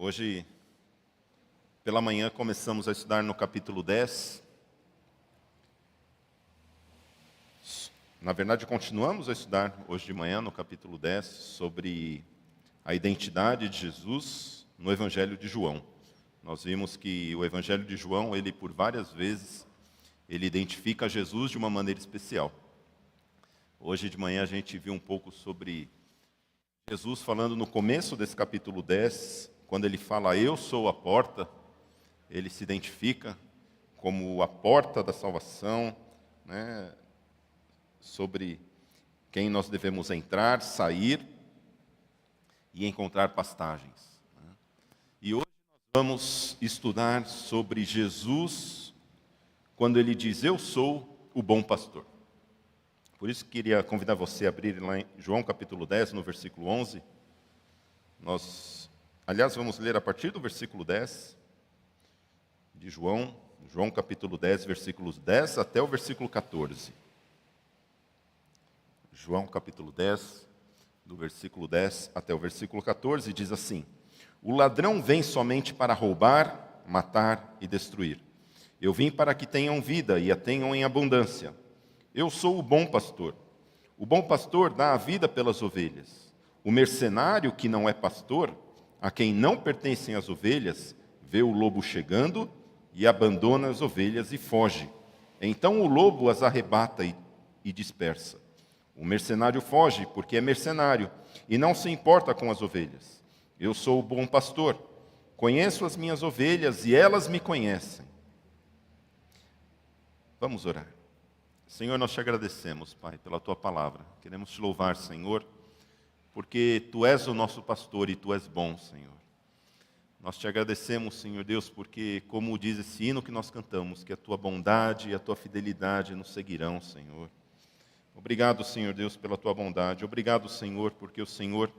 Hoje, pela manhã, começamos a estudar no capítulo 10. Na verdade, continuamos a estudar hoje de manhã no capítulo 10 sobre a identidade de Jesus no Evangelho de João. Nós vimos que o Evangelho de João, ele por várias vezes, ele identifica Jesus de uma maneira especial. Hoje de manhã a gente viu um pouco sobre Jesus falando no começo desse capítulo 10, quando ele fala, eu sou a porta, ele se identifica como a porta da salvação, né, sobre quem nós devemos entrar, sair e encontrar pastagens. E hoje nós vamos estudar sobre Jesus, quando ele diz, eu sou o bom pastor. Por isso queria convidar você a abrir lá em João capítulo 10, no versículo 11. Aliás, vamos ler a partir do versículo 10 de João capítulo 10, versículos 10 até o versículo 14. João capítulo 10, do versículo 10 até o versículo 14, diz assim: o ladrão vem somente para roubar, matar e destruir. Eu vim para que tenham vida e a tenham em abundância. Eu sou o bom pastor. O bom pastor dá a vida pelas ovelhas. O mercenário que não é pastor, a quem não pertencem as ovelhas, vê o lobo chegando e abandona as ovelhas e foge. Então o lobo as arrebata e dispersa. O mercenário foge porque é mercenário e não se importa com as ovelhas. Eu sou o bom pastor. Conheço as minhas ovelhas e elas me conhecem. Vamos orar. Senhor, nós te agradecemos, Pai, pela Tua palavra. Queremos te louvar, Senhor, porque Tu és o nosso pastor e Tu és bom, Senhor. Nós te agradecemos, Senhor Deus, porque, como diz esse hino que nós cantamos, que a Tua bondade e a Tua fidelidade nos seguirão, Senhor. Obrigado, Senhor Deus, pela Tua bondade. Obrigado, Senhor, porque o Senhor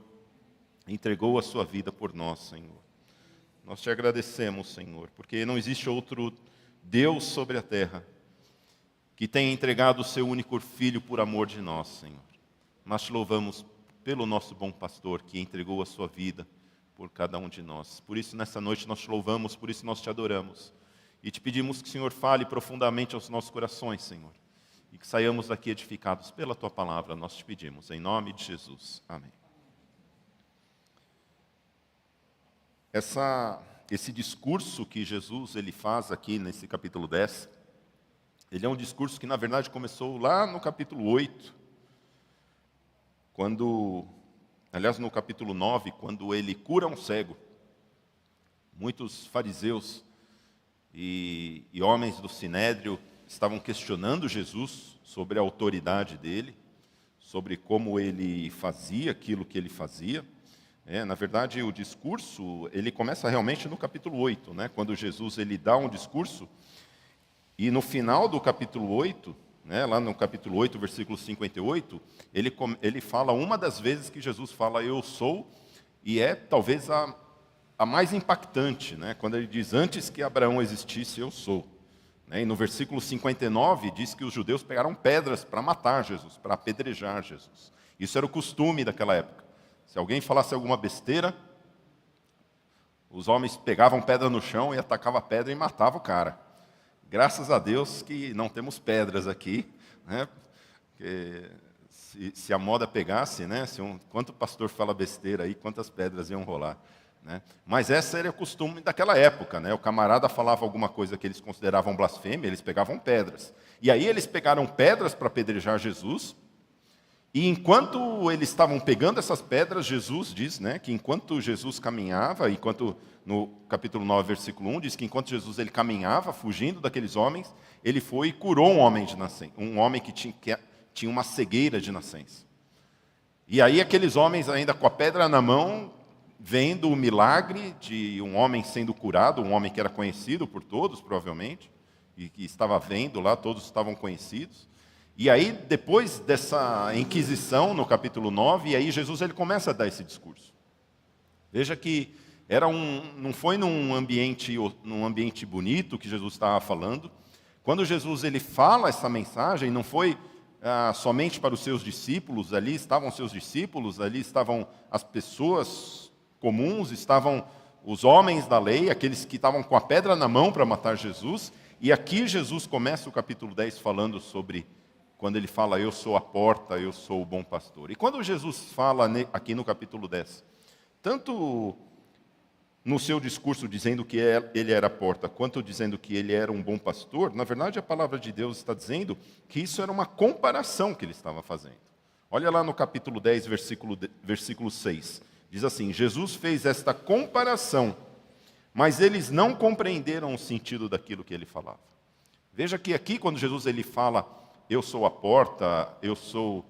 entregou a Sua vida por nós, Senhor. Nós te agradecemos, Senhor, porque não existe outro Deus sobre a terra que tenha entregado o Seu único Filho por amor de nós, Senhor. Nós te louvamos pelo nosso bom pastor, que entregou a sua vida por cada um de nós. Por isso, nessa noite, nós te louvamos, por isso nós te adoramos. E te pedimos que o Senhor fale profundamente aos nossos corações, Senhor. E que saiamos daqui edificados pela Tua palavra, nós te pedimos, em nome de Jesus. Amém. Esse discurso que Jesus ele faz aqui nesse capítulo 10, ele é um discurso que, na verdade, começou lá no capítulo 8, no capítulo 9, quando ele cura um cego. Muitos fariseus e homens do Sinédrio estavam questionando Jesus sobre a autoridade dele, sobre como ele fazia aquilo que ele fazia. Na verdade, o discurso ele começa realmente no capítulo 8, né, quando Jesus ele dá um discurso. E no final do capítulo 8, lá no capítulo 8, versículo 58, ele fala uma das vezes que Jesus fala, eu sou, e é talvez a mais impactante, né, quando ele diz, antes que Abraão existisse, eu sou. E no versículo 59, diz que os judeus pegaram pedras para matar Jesus, para apedrejar Jesus. Isso era o costume daquela época. Se alguém falasse alguma besteira, os homens pegavam pedra no chão e atacavam a pedra e matavam o cara. Graças a Deus que não temos pedras aqui, né? Porque se a moda pegasse, né? Quanto pastor fala besteira aí, quantas pedras iam rolar, né? Mas esse era o costume daquela época, né? O camarada falava alguma coisa que eles consideravam blasfêmia, eles pegavam pedras. E aí eles pegaram pedras para apedrejar Jesus. E enquanto eles estavam pegando essas pedras, Jesus diz, né, que enquanto Jesus caminhava, no capítulo 9, versículo 1, diz que enquanto Jesus ele caminhava, fugindo daqueles homens, ele foi e curou um homem de nascença, um homem que tinha uma cegueira de nascença. E aí aqueles homens ainda com a pedra na mão, vendo o milagre de um homem sendo curado, um homem que era conhecido por todos, provavelmente, e que estava vendo lá, todos estavam conhecidos. E aí, depois dessa inquisição, no capítulo 9, e aí Jesus ele começa a dar esse discurso. Veja que não foi num ambiente bonito que Jesus estava falando. Quando Jesus ele fala essa mensagem, não foi somente para os seus discípulos, ali estavam seus discípulos, ali estavam as pessoas comuns, estavam os homens da lei, aqueles que estavam com a pedra na mão para matar Jesus. E aqui Jesus começa o capítulo 10 falando sobre, quando ele fala, eu sou a porta, eu sou o bom pastor. E quando Jesus fala aqui no capítulo 10, tanto no seu discurso dizendo que ele era a porta, quanto dizendo que ele era um bom pastor, na verdade a palavra de Deus está dizendo que isso era uma comparação que ele estava fazendo. Olha lá no capítulo 10, versículo 6. Diz assim, Jesus fez esta comparação, mas eles não compreenderam o sentido daquilo que ele falava. Veja que aqui, quando Jesus ele fala, eu sou a porta, eu sou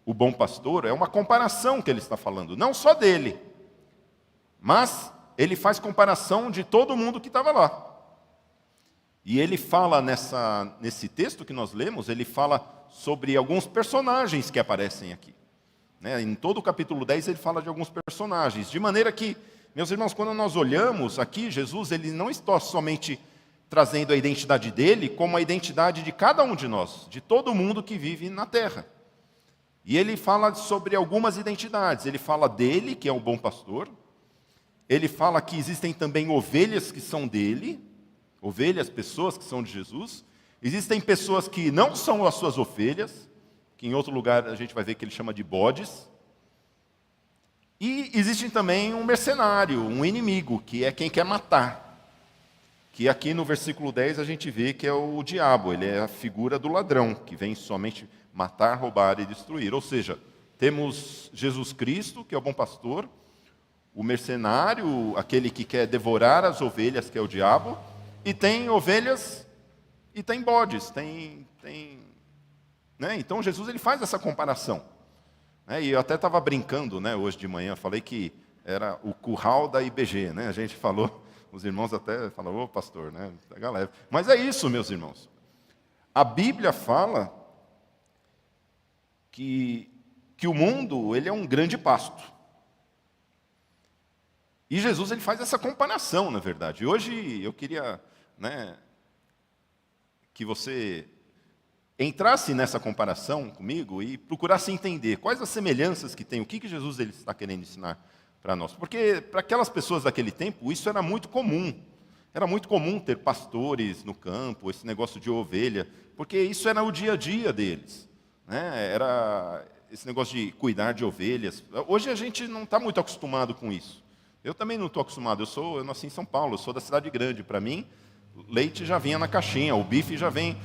o bom pastor, é uma comparação que ele está falando, não só dele, mas ele faz comparação de todo mundo que estava lá. E ele fala nesse texto que nós lemos, ele fala sobre alguns personagens que aparecem aqui. Em todo o capítulo 10 ele fala de alguns personagens. De maneira que, meus irmãos, quando nós olhamos aqui, Jesus ele não está somente trazendo a identidade dele, como a identidade de cada um de nós, de todo mundo que vive na terra. E ele fala sobre algumas identidades. Ele fala dele, que é o bom pastor. Ele fala que existem também ovelhas que são dele, ovelhas, pessoas que são de Jesus. Existem pessoas que não são as suas ovelhas, que em outro lugar a gente vai ver que ele chama de bodes. E existe também um mercenário, um inimigo, que é quem quer matar. Que aqui no versículo 10 a gente vê que é o diabo, ele é a figura do ladrão, que vem somente matar, roubar e destruir. Ou seja, temos Jesus Cristo, que é o bom pastor, o mercenário, aquele que quer devorar as ovelhas, que é o diabo, e tem ovelhas e tem bodes, né? Então Jesus ele faz essa comparação. E eu até estava brincando, né, hoje de manhã, falei que era o curral da IBG, né? A gente falou, os irmãos até falaram, ô pastor, né? Pega leve. Mas é isso, meus irmãos. A Bíblia fala que o mundo ele é um grande pasto. E Jesus ele faz essa comparação, na verdade. Hoje eu queria, né, que você entrasse nessa comparação comigo e procurasse entender quais as semelhanças que tem, o que Jesus ele está querendo ensinar para nós. Porque para aquelas pessoas daquele tempo, isso era muito comum. Era muito comum ter pastores no campo, esse negócio de ovelha, porque isso era o dia a dia deles. Era esse negócio de cuidar de ovelhas. Hoje a gente não está muito acostumado com isso. Eu também não estou acostumado, eu nasci em São Paulo, eu sou da cidade grande. Para mim, o leite já vinha na caixinha, o bife já vem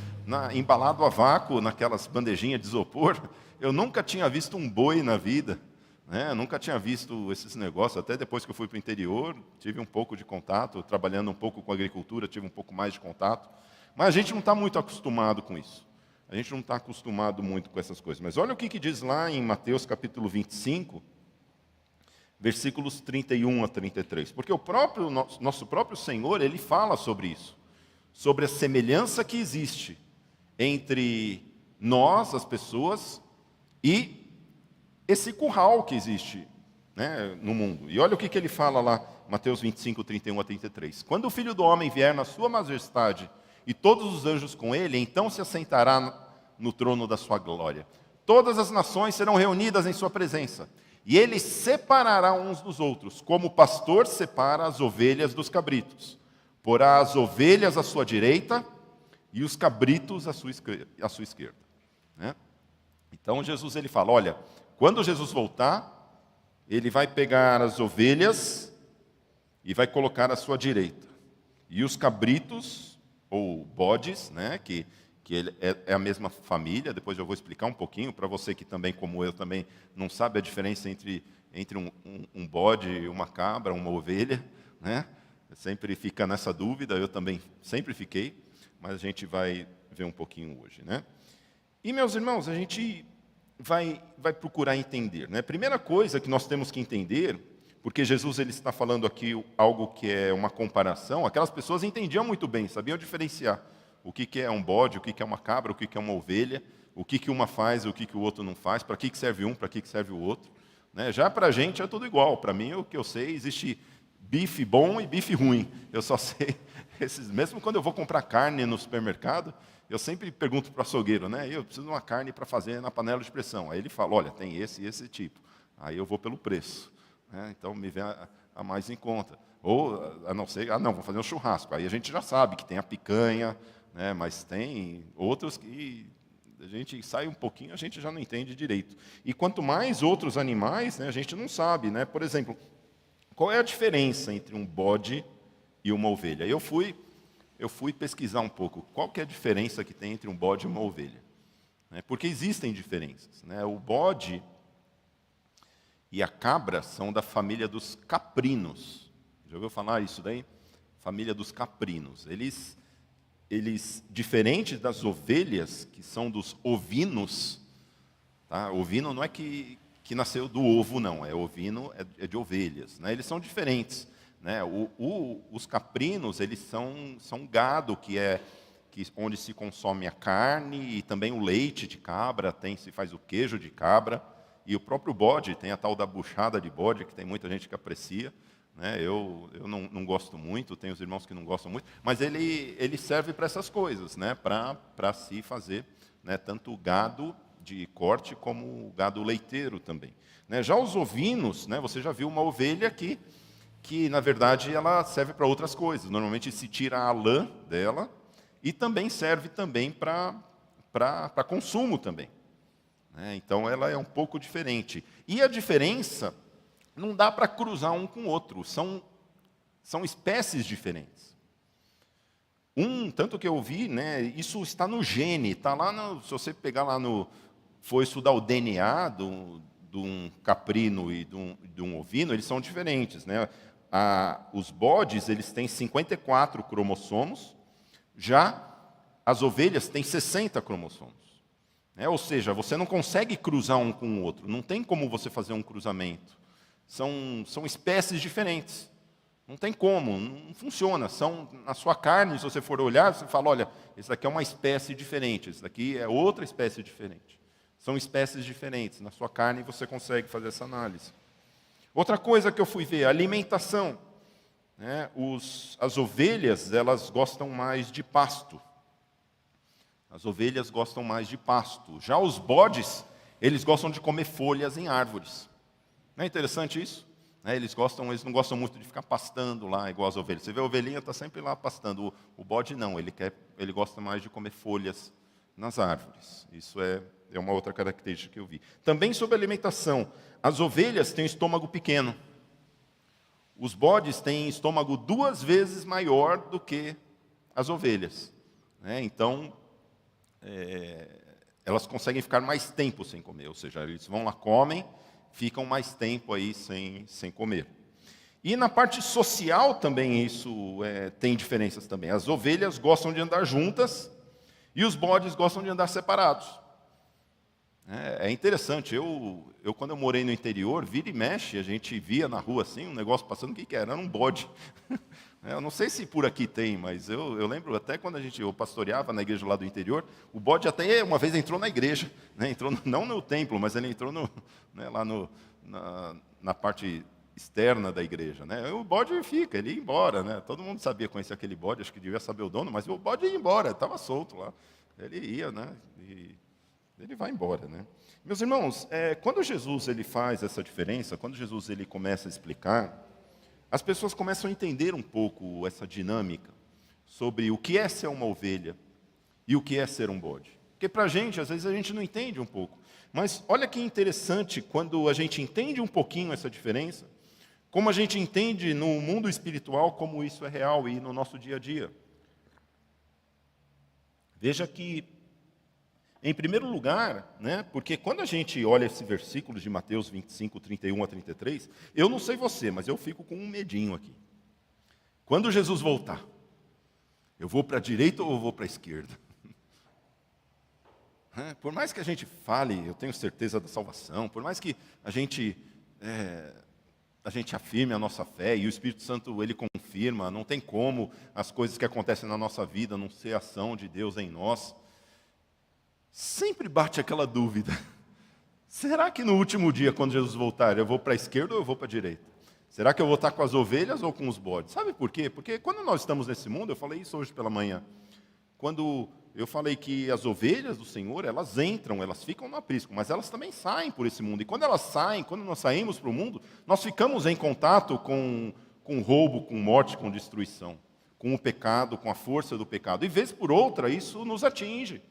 embalado a vácuo, naquelas bandejinhas de isopor. Eu nunca tinha visto um boi na vida, né? Eu nunca tinha visto esses negócios, até depois que eu fui para o interior, tive um pouco de contato, trabalhando um pouco com agricultura, tive um pouco mais de contato. Mas a gente não está muito acostumado com isso. A gente não está acostumado muito com essas coisas. Mas olha o que diz lá em Mateus capítulo 25, versículos 31 a 33. Porque o nosso próprio Senhor, ele fala sobre isso. Sobre a semelhança que existe entre nós, as pessoas, e esse curral que existe, né, no mundo. E olha o que ele fala lá, Mateus 25, 31 a 33. Quando o Filho do Homem vier na sua majestade e todos os anjos com ele, então se assentará no trono da sua glória. Todas as nações serão reunidas em sua presença. E ele separará uns dos outros, como o pastor separa as ovelhas dos cabritos. Porá as ovelhas à sua direita e os cabritos à sua esquerda. Né? Então Jesus ele fala, olha, quando Jesus voltar, ele vai pegar as ovelhas e vai colocar à sua direita. E os cabritos, ou bodes, né, que ele é a mesma família, depois eu vou explicar um pouquinho, para você que também, como eu, também não sabe a diferença entre um bode, uma cabra, uma ovelha, né? Sempre fica nessa dúvida, eu também sempre fiquei, mas a gente vai ver um pouquinho hoje, né? E, meus irmãos, a gente vai procurar entender, né? Primeira coisa que nós temos que entender, porque Jesus ele está falando aqui algo que é uma comparação, aquelas pessoas entendiam muito bem, sabiam diferenciar o que é um bode, o que é uma cabra, o que é uma ovelha, o que uma faz, o que o outro não faz, para que serve um, para que serve o outro. Né? Já para a gente é tudo igual. Para mim, o que eu sei, existe bife bom e bife ruim. Eu só sei esses. Mesmo quando eu vou comprar carne no supermercado, eu sempre pergunto para o açougueiro, né? Eu preciso de uma carne para fazer na panela de pressão. Aí ele fala, olha, tem esse e esse tipo. Aí eu vou pelo preço. Né? Então me vem a mais em conta. Ou, a não ser, não, vamos fazer um churrasco. Aí a gente já sabe que tem a picanha, né, mas tem outros que a gente sai um pouquinho, a gente já não entende direito. E quanto mais outros animais, né, a gente não sabe. Né? Por exemplo, qual é a diferença entre um bode e uma ovelha? Eu fui pesquisar um pouco qual que é a diferença que tem entre um bode e uma ovelha. Né? Porque existem diferenças. Né? O bode e a cabra são da família dos caprinos. Já ouviu falar isso daí? Família dos caprinos. Eles, diferentes das ovelhas, que são dos ovinos, tá? Ovino não é que nasceu do ovo, não. Ovino é de ovelhas. Né? Eles são diferentes. Né? Os caprinos, eles são gado, onde se consome a carne e também o leite de cabra, se faz o queijo de cabra. E o próprio bode, tem a tal da buchada de bode, que tem muita gente que aprecia. Né? Eu não gosto muito, tenho os irmãos que não gostam muito, mas ele serve para essas coisas, né? Para se fazer, né? Tanto gado de corte como gado leiteiro também. Né? Já os ovinos, né? Você já viu uma ovelha que na verdade, ela serve para outras coisas. Normalmente se tira a lã dela e também serve também para consumo também. Então, ela é um pouco diferente. E a diferença, não dá para cruzar um com o outro. São espécies diferentes. Tanto que eu vi, né, isso está no gene. Está lá, se você pegar lá for estudar o DNA de um caprino e de um ovino, eles são diferentes. Né? Os bodes, eles têm 54 cromossomos. Já as ovelhas têm 60 cromossomos. Ou seja, você não consegue cruzar um com o outro. Não tem como você fazer um cruzamento. São espécies diferentes. Não tem como, não funciona. Na sua carne, se você for olhar, você fala, olha, esse daqui é uma espécie diferente, esse daqui é outra espécie diferente. São espécies diferentes. Na sua carne você consegue fazer essa análise. Outra coisa que eu fui ver, alimentação. As ovelhas, elas gostam mais de pasto. As ovelhas gostam mais de pasto. Já os bodes, eles gostam de comer folhas em árvores. Não é interessante isso? Eles não gostam muito de ficar pastando lá, igual as ovelhas. Você vê a ovelhinha, está sempre lá pastando. O bode não, ele gosta mais de comer folhas nas árvores. Isso é uma outra característica que eu vi. Também sobre alimentação. As ovelhas têm estômago pequeno. Os bodes têm estômago 2 vezes maior do que as ovelhas. Então, elas conseguem ficar mais tempo sem comer, ou seja, eles vão lá, comem, ficam mais tempo aí sem comer. E na parte social também isso tem diferenças também. As ovelhas gostam de andar juntas e os bodes gostam de andar separados. É interessante, quando eu morei no interior, vira e mexe, a gente via na rua assim, um negócio passando, o que era? Era um bode. Eu não sei se por aqui tem, mas eu lembro até quando eu pastoreava na igreja lá do interior, o bode até uma vez entrou na igreja, né? Entrou não no templo, mas ele entrou lá na parte externa da igreja. Né? O bode fica, ele ia embora. Né? Todo mundo sabia conhecer aquele bode, acho que devia saber o dono, mas o bode ia embora, estava solto lá. Ele ia, né? E ele vai embora. Né? Meus irmãos, quando Jesus ele faz essa diferença, quando Jesus ele começa a explicar, as pessoas começam a entender um pouco essa dinâmica sobre o que é ser uma ovelha e o que é ser um bode. Porque para a gente, às vezes, a gente não entende um pouco. Mas olha que interessante, quando a gente entende um pouquinho essa diferença, como a gente entende no mundo espiritual como isso é real e no nosso dia a dia. Veja que, em primeiro lugar, né, porque quando a gente olha esse versículo de Mateus 25, 31 a 33, eu não sei você, mas eu fico com um medinho aqui. Quando Jesus voltar, eu vou para a direita ou eu vou para a esquerda? Por mais que a gente fale, eu tenho certeza da salvação, por mais que a gente afirme a nossa fé, e o Espírito Santo ele confirma, não tem como as coisas que acontecem na nossa vida não ser ação de Deus em nós, sempre bate aquela dúvida. Será que no último dia, quando Jesus voltar, eu vou para a esquerda ou eu vou para a direita? Será que eu vou estar com as ovelhas ou com os bodes? Sabe por quê? Porque quando nós estamos nesse mundo, eu falei isso hoje pela manhã, quando eu falei que as ovelhas do Senhor, elas entram, elas ficam no aprisco, mas elas também saem por esse mundo. E quando elas saem, quando nós saímos para o mundo, nós ficamos em contato com roubo, com morte, com destruição, com o pecado, com a força do pecado. E vez por outra, isso nos atinge.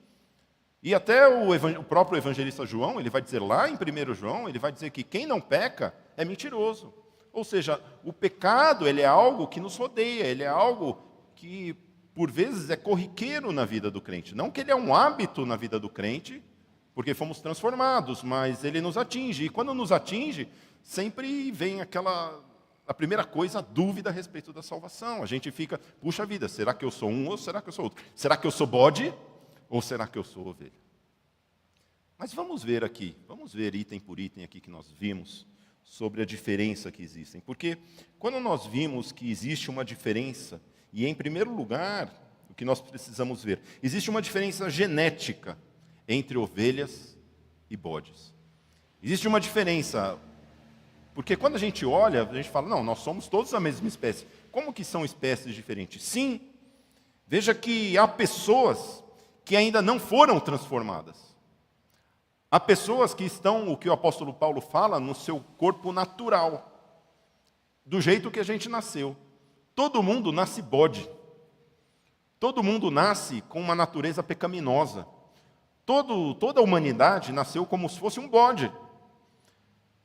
E até o próprio evangelista João, ele vai dizer lá em 1 João, ele vai dizer que quem não peca é mentiroso. Ou seja, o pecado, ele é algo que nos rodeia, ele é algo que, por vezes, é corriqueiro na vida do crente. Não que ele é um hábito na vida do crente, porque fomos transformados, mas ele nos atinge. E quando nos atinge, sempre vem a primeira coisa, a dúvida a respeito da salvação. A gente fica, puxa vida, será que eu sou um ou será que eu sou outro? Será que eu sou bode ou será que eu sou ovelha? Mas vamos ver aqui, vamos ver item por item aqui que nós vimos sobre a diferença que existem. Porque quando nós vimos que existe uma diferença, e em primeiro lugar, o que nós precisamos ver, existe uma diferença genética entre ovelhas e bodes. Existe uma diferença, porque quando a gente olha, a gente fala, não, nós somos todos a mesma espécie. Como que são espécies diferentes? Sim, veja que há pessoas que ainda não foram transformadas. Há pessoas que estão, o que o apóstolo Paulo fala, no seu corpo natural, do jeito que a gente nasceu. Todo mundo nasce bode. Todo mundo nasce com uma natureza pecaminosa. Toda a humanidade nasceu como se fosse um bode.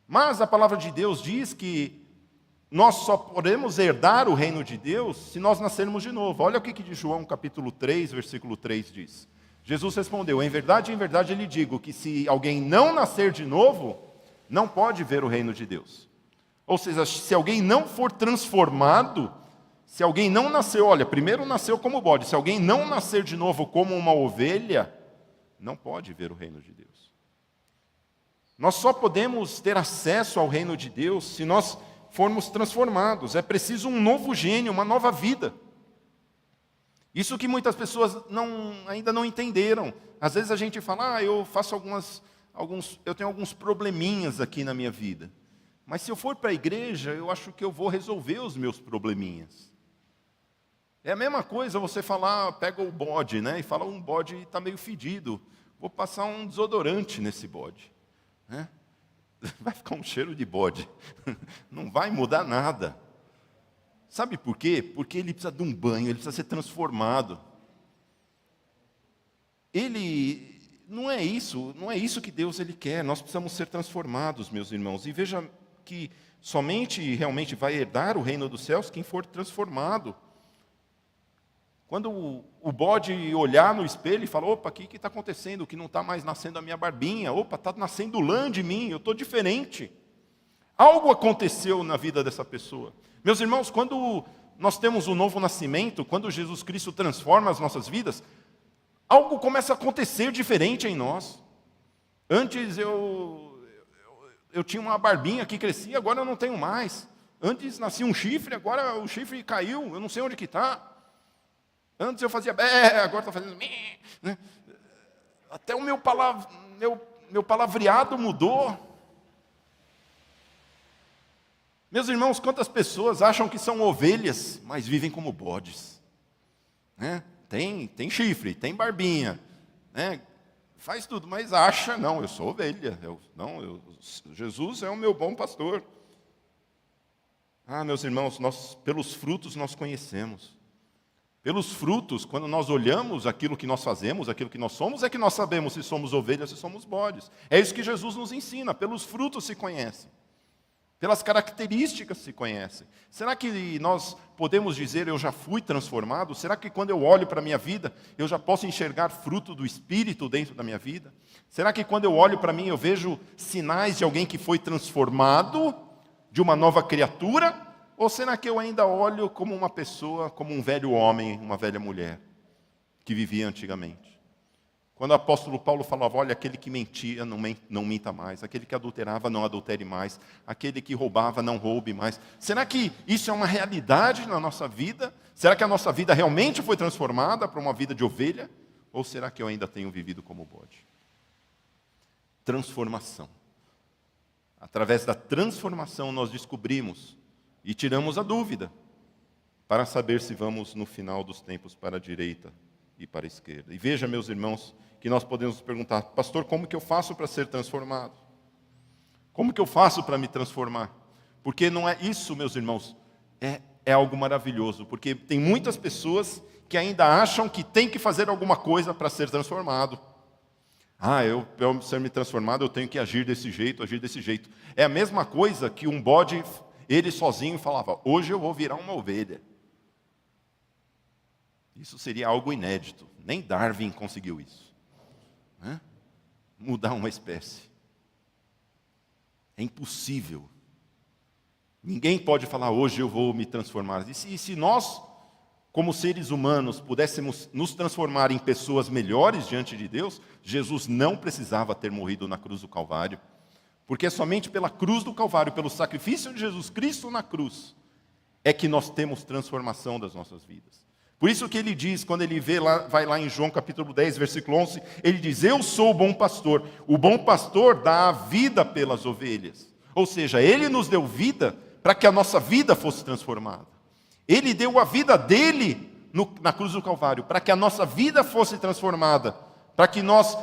Mas a palavra de Deus diz que nós só podemos herdar o reino de Deus se nós nascermos de novo. Olha o que de João capítulo 3, versículo 3 diz. Jesus respondeu, em verdade, eu lhe digo que se alguém não nascer de novo, não pode ver o reino de Deus. Ou seja, se alguém não for transformado, se alguém não nasceu, olha, primeiro nasceu como bode, se alguém não nascer de novo como uma ovelha, não pode ver o reino de Deus. Nós só podemos ter acesso ao reino de Deus se nós formos transformados. É preciso um novo gênio, uma nova vida. Isso que muitas pessoas ainda não entenderam. Às vezes a gente fala, eu faço eu tenho alguns probleminhas aqui na minha vida. Mas se eu for para a igreja, eu acho que eu vou resolver os meus probleminhas. É a mesma coisa você falar, pega o bode, né? E fala, um bode está meio fedido. Vou passar um desodorante nesse bode. Né? Vai ficar um cheiro de bode. Não vai mudar nada. Sabe por quê? Porque ele precisa de um banho, ele precisa ser transformado. Não é isso que Deus quer. Nós precisamos ser transformados, meus irmãos. E veja que somente realmente vai herdar o reino dos céus quem for transformado. Quando o bode olhar no espelho e falar, opa, o que está acontecendo? Que não está mais nascendo a minha barbinha. Opa, está nascendo lã de mim, eu estou diferente. Algo aconteceu na vida dessa pessoa. Meus irmãos, quando nós temos o novo nascimento, quando Jesus Cristo transforma as nossas vidas, algo começa a acontecer diferente em nós. Antes eu tinha uma barbinha que crescia, agora eu não tenho mais. Antes nascia um chifre, agora o chifre caiu, eu não sei onde que está. Antes eu fazia agora estou fazendo né? Até o meu palavreado mudou. Meus irmãos, quantas pessoas acham que são ovelhas, mas vivem como bodes? Né? Tem chifre, tem barbinha, né? Faz tudo, mas acha, não, eu sou ovelha. Jesus é o meu bom pastor. Meus irmãos, pelos frutos nós conhecemos. Pelos frutos, quando nós olhamos aquilo que nós fazemos, aquilo que nós somos, é que nós sabemos se somos ovelhas, se somos bodes. É isso que Jesus nos ensina, pelos frutos se conhece. Pelas características se conhecem. Será que nós podemos dizer, eu já fui transformado? Será que quando eu olho para a minha vida, eu já posso enxergar fruto do Espírito dentro da minha vida? Será que quando eu olho para mim, eu vejo sinais de alguém que foi transformado, de uma nova criatura? Ou será que eu ainda olho como uma pessoa, como um velho homem, uma velha mulher, que vivia antigamente? Quando o apóstolo Paulo falava, olha, aquele que mentia, não minta mais. Aquele que adulterava, não adultere mais. Aquele que roubava, não roube mais. Será que isso é uma realidade na nossa vida? Será que a nossa vida realmente foi transformada para uma vida de ovelha? Ou será que eu ainda tenho vivido como bode? Transformação. Através da transformação nós descobrimos e tiramos a dúvida para saber se vamos no final dos tempos para a direita e para a esquerda. E veja, meus irmãos, que nós podemos perguntar: pastor, como que eu faço para ser transformado? Como que eu faço para me transformar? Porque não é isso, meus irmãos, é algo maravilhoso, porque tem muitas pessoas que ainda acham que tem que fazer alguma coisa para ser transformado. Eu, para ser me transformado, eu tenho que agir desse jeito, agir desse jeito. É a mesma coisa que um bode, ele sozinho falava: hoje eu vou virar uma ovelha. Isso seria algo inédito. Nem Darwin conseguiu isso. Mudar uma espécie. É impossível. Ninguém pode falar: hoje eu vou me transformar. E se nós, como seres humanos, pudéssemos nos transformar em pessoas melhores diante de Deus, Jesus não precisava ter morrido na cruz do Calvário. Porque é somente pela cruz do Calvário, pelo sacrifício de Jesus Cristo na cruz, é que nós temos transformação das nossas vidas. Por isso que ele diz, quando ele vai lá em João capítulo 10, versículo 11, ele diz: eu sou o bom pastor. O bom pastor dá a vida pelas ovelhas. Ou seja, ele nos deu vida para que a nossa vida fosse transformada. Ele deu a vida dele na cruz do Calvário, para que a nossa vida fosse transformada, para que nós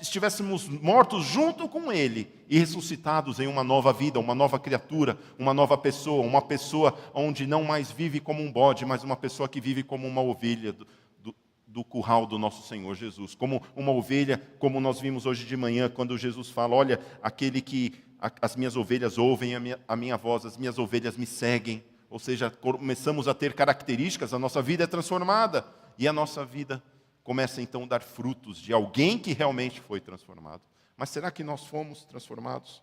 estivéssemos mortos junto com ele e ressuscitados em uma nova vida, uma nova criatura, uma nova pessoa, uma pessoa onde não mais vive como um bode, mas uma pessoa que vive como uma ovelha do curral do nosso Senhor Jesus, como uma ovelha, como nós vimos hoje de manhã, quando Jesus fala: olha, aquele que as minhas ovelhas ouvem a minha voz, as minhas ovelhas me seguem. Ou seja, começamos a ter características, a nossa vida é transformada, e a nossa vida começa então a dar frutos de alguém que realmente foi transformado. Mas será que nós fomos transformados?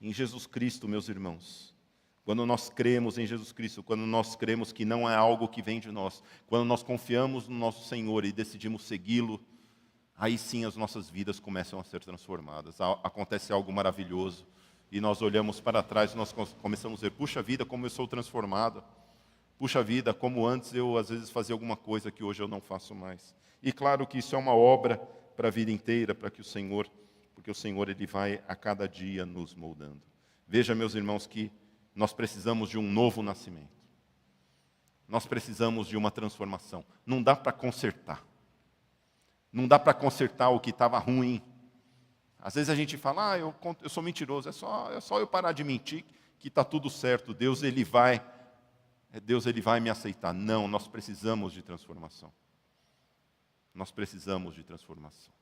Em Jesus Cristo, meus irmãos, quando nós cremos em Jesus Cristo, quando nós cremos que não é algo que vem de nós, quando nós confiamos no nosso Senhor e decidimos segui-lo, aí sim as nossas vidas começam a ser transformadas. Acontece algo maravilhoso. E nós olhamos para trás e nós começamos a dizer: puxa vida, como eu sou transformado. Puxa vida, como antes eu às vezes fazia alguma coisa que hoje eu não faço mais. E claro que isso é uma obra para a vida inteira, porque o Senhor ele vai a cada dia nos moldando. Veja, meus irmãos, que nós precisamos de um novo nascimento. Nós precisamos de uma transformação. Não dá para consertar. Não dá para consertar o que estava ruim. Às vezes a gente fala: eu sou mentiroso. É só eu parar de mentir que está tudo certo. Deus ele vai me aceitar. Não, nós precisamos de transformação. Nós precisamos de transformação.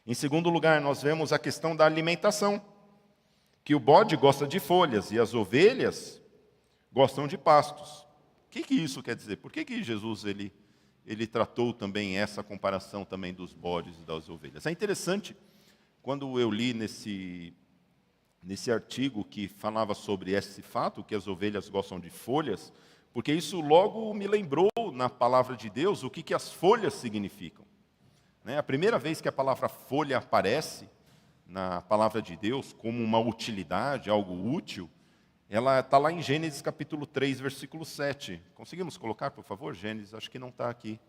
Em segundo lugar, nós vemos a questão da alimentação. Que o bode gosta de folhas e as ovelhas gostam de pastos. O que isso quer dizer? Por que Jesus ele tratou também essa comparação também dos bodes e das ovelhas? É interessante, quando eu li nesse artigo que falava sobre esse fato, que as ovelhas gostam de folhas, porque isso logo me lembrou, na palavra de Deus, o que as folhas significam. A primeira vez que a palavra folha aparece na palavra de Deus, como uma utilidade, algo útil, ela está lá em Gênesis capítulo 3, versículo 7. Conseguimos colocar, por favor? Gênesis, acho que não está aqui.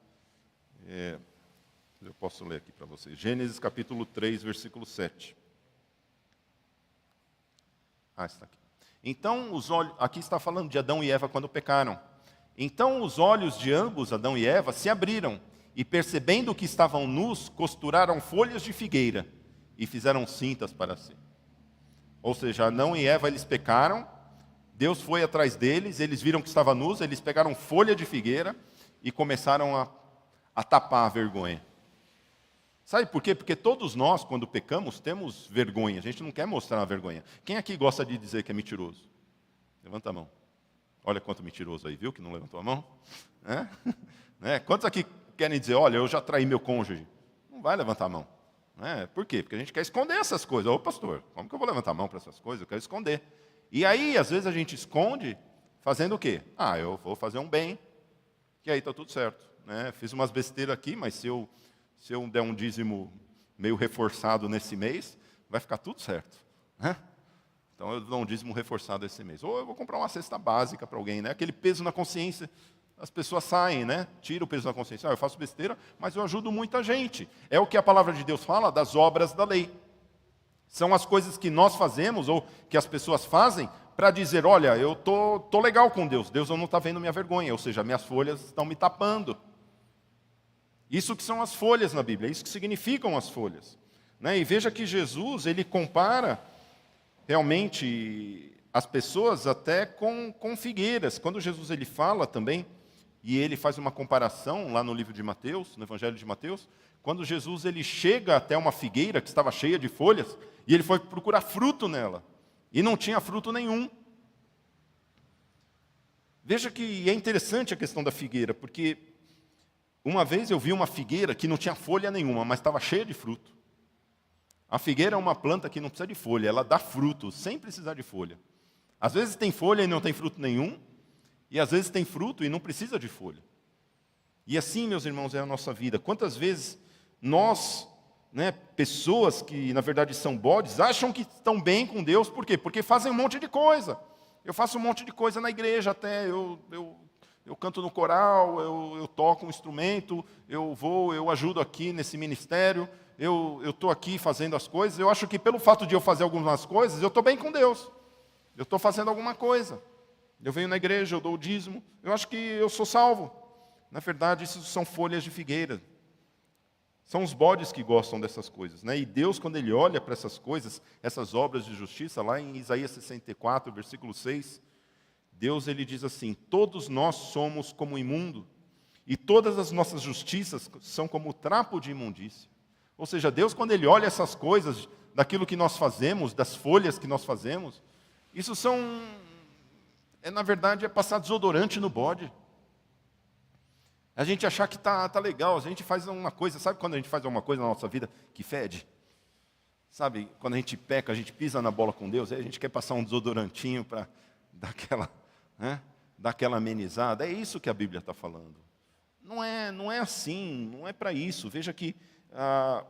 Eu posso ler aqui para vocês. Gênesis capítulo 3, versículo 7. Está aqui. Então, aqui está falando de Adão e Eva quando pecaram. Então os olhos de ambos, Adão e Eva, se abriram, e percebendo que estavam nus, costuraram folhas de figueira e fizeram cintas para si. Ou seja, Adão e Eva, eles pecaram, Deus foi atrás deles, eles viram que estava nus, eles pegaram folha de figueira e começaram a tapar a vergonha. Sabe por quê? Porque todos nós, quando pecamos, temos vergonha. A gente não quer mostrar a vergonha. Quem aqui gosta de dizer que é mentiroso? Levanta a mão. Olha quanto mentiroso aí, viu? Que não levantou a mão. Quantos aqui querem dizer: olha, eu já traí meu cônjuge? Não vai levantar a mão. Por quê? Porque a gente quer esconder essas coisas. Ô pastor, como que eu vou levantar a mão para essas coisas? Eu quero esconder. E aí, às vezes, a gente esconde fazendo o quê? Eu vou fazer um bem, que aí está tudo certo. Fiz umas besteiras aqui, mas se eu der um dízimo meio reforçado nesse mês, vai ficar tudo certo. Então eu dou um dízimo reforçado esse mês. Ou eu vou comprar uma cesta básica para alguém, aquele peso na consciência. As pessoas saem, tira o peso na consciência. Eu faço besteira, mas eu ajudo muita gente. É o que a palavra de Deus fala das obras da lei. São as coisas que nós fazemos, ou que as pessoas fazem, para dizer: olha, eu tô legal com Deus. Deus não está vendo minha vergonha. Ou seja, minhas folhas estão me tapando. Isso que são as folhas na Bíblia, isso que significam as folhas. Né? E veja que Jesus, ele compara realmente as pessoas até com figueiras. Quando Jesus ele fala também, e ele faz uma comparação lá no livro de Mateus, no Evangelho de Mateus, quando Jesus ele chega até uma figueira que estava cheia de folhas, e ele foi procurar fruto nela, e não tinha fruto nenhum. Veja que é interessante a questão da figueira, porque uma vez eu vi uma figueira que não tinha folha nenhuma, mas estava cheia de fruto. A figueira é uma planta que não precisa de folha, ela dá fruto sem precisar de folha. Às vezes tem folha e não tem fruto nenhum, e às vezes tem fruto e não precisa de folha. E assim, meus irmãos, é a nossa vida. Quantas vezes nós, pessoas que na verdade são bodes, acham que estão bem com Deus, por quê? Porque fazem um monte de coisa. Eu faço um monte de coisa na igreja até, eu canto no coral, eu toco um instrumento, eu ajudo aqui nesse ministério, eu estou aqui fazendo as coisas. Eu acho que pelo fato de eu fazer algumas coisas, eu estou bem com Deus. Eu estou fazendo alguma coisa. Eu venho na igreja, eu dou o dízimo, eu acho que eu sou salvo. Na verdade, isso são folhas de figueira. São os bodes que gostam dessas coisas. Né? E Deus, quando Ele olha para essas coisas, essas obras de justiça, lá em Isaías 64, versículo 6, Deus ele diz assim: todos nós somos como imundo, e todas as nossas justiças são como trapo de imundícia. Ou seja, Deus, quando Ele olha essas coisas, daquilo que nós fazemos, das folhas que nós fazemos, isso na verdade, é passar desodorante no bode. A gente achar que tá legal, a gente faz uma coisa, sabe quando a gente faz alguma coisa na nossa vida que fede? Sabe, quando a gente peca, a gente pisa na bola com Deus, aí a gente quer passar um desodorantinho para dar aquela amenizada. É isso que a Bíblia está falando. Não é assim, não é para isso. Veja que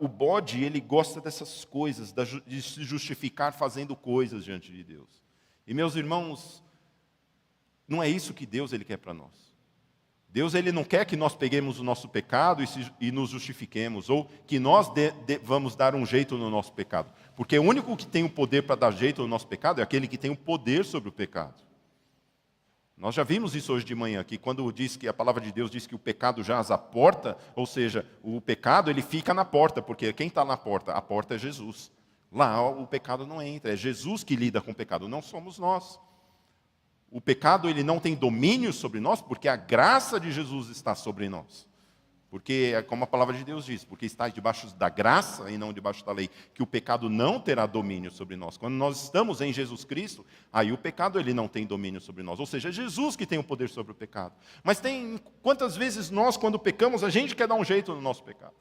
o bode, ele gosta dessas coisas, de se justificar fazendo coisas diante de Deus. E meus irmãos, não é isso que Deus ele quer para nós. Deus ele não quer que nós peguemos o nosso pecado e nos justifiquemos, ou que nós vamos dar um jeito no nosso pecado. Porque o único que tem o poder para dar jeito no nosso pecado é aquele que tem o poder sobre o pecado. Nós já vimos isso hoje de manhã, que quando diz que a palavra de Deus diz que o pecado jaz à porta, ou seja, o pecado ele fica na porta, porque quem está na porta? A porta é Jesus. Lá o pecado não entra, é Jesus que lida com o pecado, não somos nós. O pecado ele não tem domínio sobre nós, porque a graça de Jesus está sobre nós. Porque, como a palavra de Deus diz, porque está debaixo da graça e não debaixo da lei, que o pecado não terá domínio sobre nós. Quando nós estamos em Jesus Cristo, aí o pecado ele não tem domínio sobre nós. Ou seja, é Jesus que tem o poder sobre o pecado. Mas quantas vezes nós, quando pecamos, a gente quer dar um jeito no nosso pecado?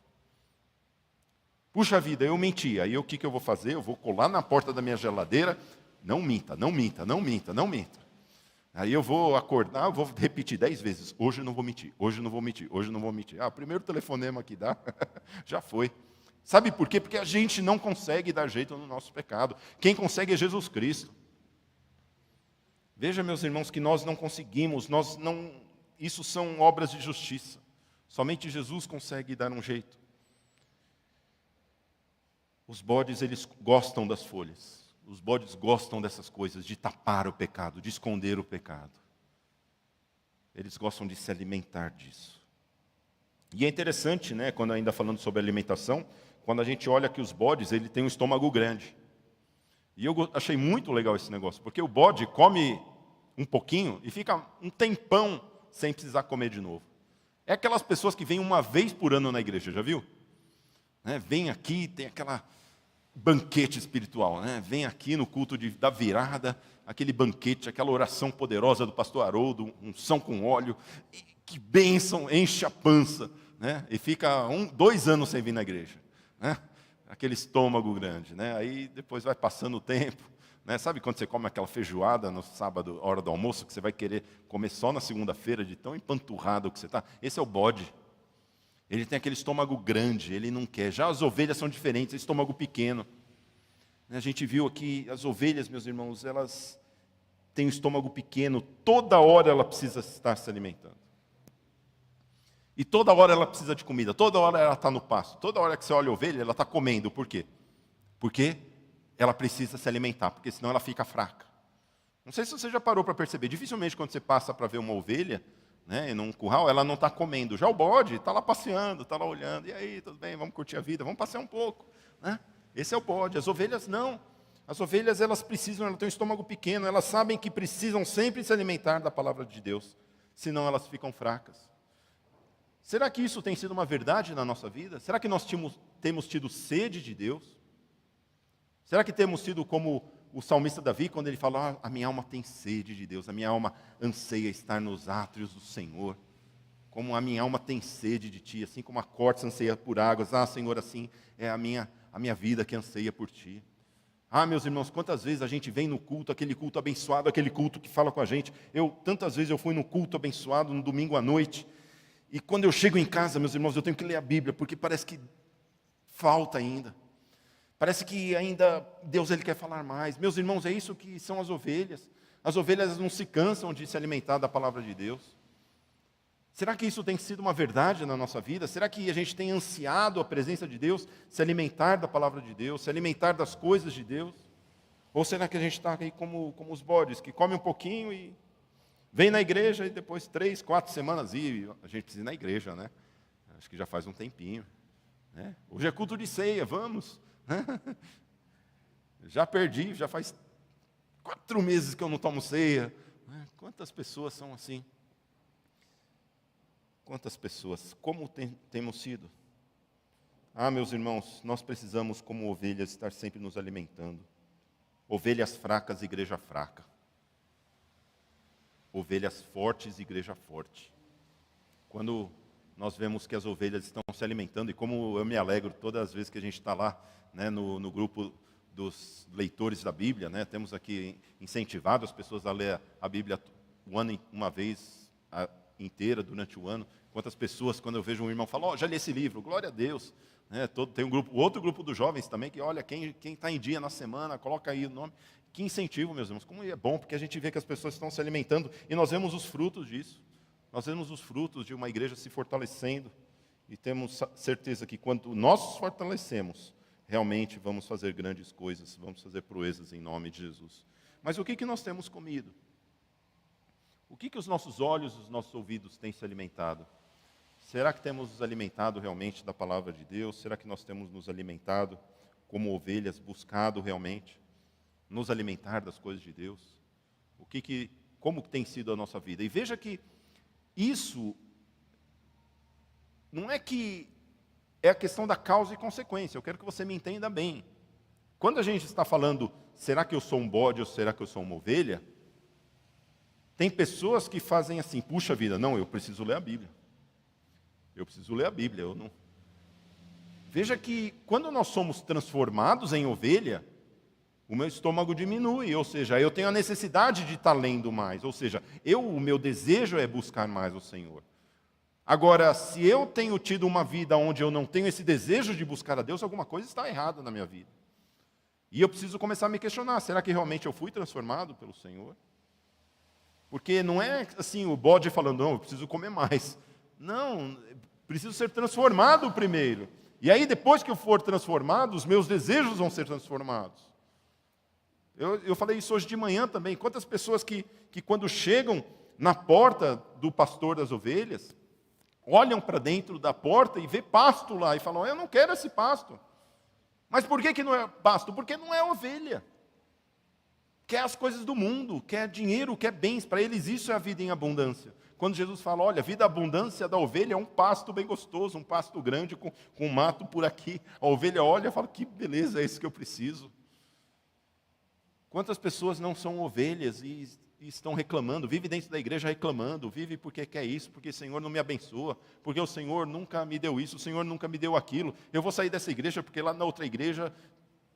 Puxa vida, eu menti. Aí o que eu vou fazer? Eu vou colar na porta da minha geladeira. Não minta, não minta, não minta, não minta. Aí eu vou acordar, eu vou repetir 10 vezes. Hoje eu não vou mentir, hoje eu não vou mentir, hoje eu não vou mentir. O primeiro telefonema que dá, já foi. Sabe por quê? Porque a gente não consegue dar jeito no nosso pecado. Quem consegue é Jesus Cristo. Veja, meus irmãos, que nós não conseguimos, isso são obras de justiça. Somente Jesus consegue dar um jeito. Os bodes, eles gostam das folhas. Os bodes gostam dessas coisas, de tapar o pecado, de esconder o pecado. Eles gostam de se alimentar disso. E é interessante, quando ainda falando sobre alimentação, quando a gente olha que os bodes, ele tem um estômago grande. E eu achei muito legal esse negócio, porque o bode come um pouquinho e fica um tempão sem precisar comer de novo. É aquelas pessoas que vêm uma vez por ano na igreja, já viu? Vem aqui, tem aquela banquete espiritual, Vem aqui no culto da virada, aquele banquete, aquela oração poderosa do pastor Haroldo, unção com óleo, e que bênção, enche a pança, E fica 2 anos sem vir na igreja, Aquele estômago grande, Aí depois vai passando o tempo, Sabe quando você come aquela feijoada no sábado, hora do almoço, que você vai querer comer só na segunda-feira, de tão empanturrado que você está? Esse é o bode. Ele tem aquele estômago grande, ele não quer. Já as ovelhas são diferentes, é estômago pequeno. A gente viu aqui, as ovelhas, meus irmãos, elas têm um estômago pequeno, toda hora ela precisa estar se alimentando. E toda hora ela precisa de comida, toda hora ela está no pasto, toda hora que você olha a ovelha, ela está comendo. Por quê? Porque ela precisa se alimentar, porque senão ela fica fraca. Não sei se você já parou para perceber, dificilmente quando você passa para ver uma ovelha, né, num curral, ela não está comendo. Já o bode está lá passeando, está lá olhando. E aí, tudo bem, vamos curtir a vida, vamos passear um pouco. Né? Esse é o bode. As ovelhas não. As ovelhas, elas precisam, elas têm um estômago pequeno, elas sabem que precisam sempre se alimentar da palavra de Deus, senão elas ficam fracas. Será que isso tem sido uma verdade na nossa vida? Será que nós temos tido sede de Deus? Será que temos sido como o salmista Davi, quando ele fala, a minha alma tem sede de Deus, a minha alma anseia estar nos átrios do Senhor, como a minha alma tem sede de Ti, assim como a corça anseia por águas, Senhor, assim é a minha vida que anseia por Ti. Meus irmãos, quantas vezes a gente vem no culto, aquele culto abençoado, aquele culto que fala com a gente. Tantas vezes eu fui no culto abençoado, no domingo à noite, e quando eu chego em casa, meus irmãos, eu tenho que ler a Bíblia, porque parece que falta ainda. Parece que ainda Deus ele quer falar mais. Meus irmãos, é isso que são as ovelhas. As ovelhas não se cansam de se alimentar da palavra de Deus. Será que isso tem sido uma verdade na nossa vida? Será que a gente tem ansiado a presença de Deus, se alimentar da palavra de Deus, se alimentar das coisas de Deus? Ou será que a gente está aí como os bodes, que come um pouquinho e vem na igreja e depois 3, 4 semanas, e a gente precisa ir na igreja, né? Acho que já faz um tempinho. Né? Hoje é culto de ceia, vamos. Já perdi, já faz 4 meses que eu não tomo ceia. Quantas pessoas são assim? Quantas pessoas? Como temos sido? Meus irmãos, nós precisamos, como ovelhas, estar sempre nos alimentando. Ovelhas fracas, igreja fraca. Ovelhas fortes, igreja forte. Quando nós vemos que as ovelhas estão se alimentando, e como eu me alegro todas as vezes que a gente está lá, né, no grupo dos leitores da Bíblia, né, temos aqui incentivado as pessoas a ler a Bíblia uma vez inteira durante o ano. Quantas pessoas, quando eu vejo um irmão falar, já li esse livro, glória a Deus. Né, tem outro grupo dos jovens também, que olha, quem está em dia na semana, coloca aí o nome. Que incentivo, meus irmãos, como é bom, porque a gente vê que as pessoas estão se alimentando, e nós vemos os frutos disso. Nós vemos os frutos de uma igreja se fortalecendo, e temos certeza que quando nós nos fortalecemos, realmente vamos fazer grandes coisas, vamos fazer proezas em nome de Jesus. Mas o que nós temos comido? O que os nossos olhos e os nossos ouvidos têm se alimentado? Será que temos nos alimentado realmente da palavra de Deus? Será que nós temos nos alimentado como ovelhas, buscado realmente nos alimentar das coisas de Deus? Como tem sido a nossa vida? E veja que isso não é que é a questão da causa e consequência. Eu quero que você me entenda bem. Quando a gente está falando, será que eu sou um bode ou será que eu sou uma ovelha? Tem pessoas que fazem assim, puxa vida, não, eu preciso ler a Bíblia. Eu preciso ler a Bíblia. Eu não. Veja que quando nós somos transformados em ovelha, o meu estômago diminui, ou seja, eu tenho a necessidade de estar lendo mais, ou seja, o meu desejo é buscar mais o Senhor. Agora, se eu tenho tido uma vida onde eu não tenho esse desejo de buscar a Deus, alguma coisa está errada na minha vida. E eu preciso começar a me questionar, será que realmente eu fui transformado pelo Senhor? Porque não é assim, o bode falando, não, eu preciso comer mais. Não, preciso ser transformado primeiro. E aí, depois que eu for transformado, os meus desejos vão ser transformados. Eu falei isso hoje de manhã também. Quantas pessoas que quando chegam na porta do pastor das ovelhas, olham para dentro da porta e vê pasto lá e falam, eu não quero esse pasto. Mas por que não é pasto? Porque não é ovelha. Quer as coisas do mundo, quer dinheiro, quer bens. Para eles isso é a vida em abundância. Quando Jesus fala, olha, a vida abundância da ovelha é um pasto bem gostoso, um pasto grande com mato por aqui. A ovelha olha e fala, que beleza, é isso que eu preciso. Quantas pessoas não são ovelhas e estão reclamando, vive dentro da igreja reclamando, vive porque quer isso, porque o Senhor não me abençoa, porque o Senhor nunca me deu isso, o Senhor nunca me deu aquilo. Eu vou sair dessa igreja porque lá na outra igreja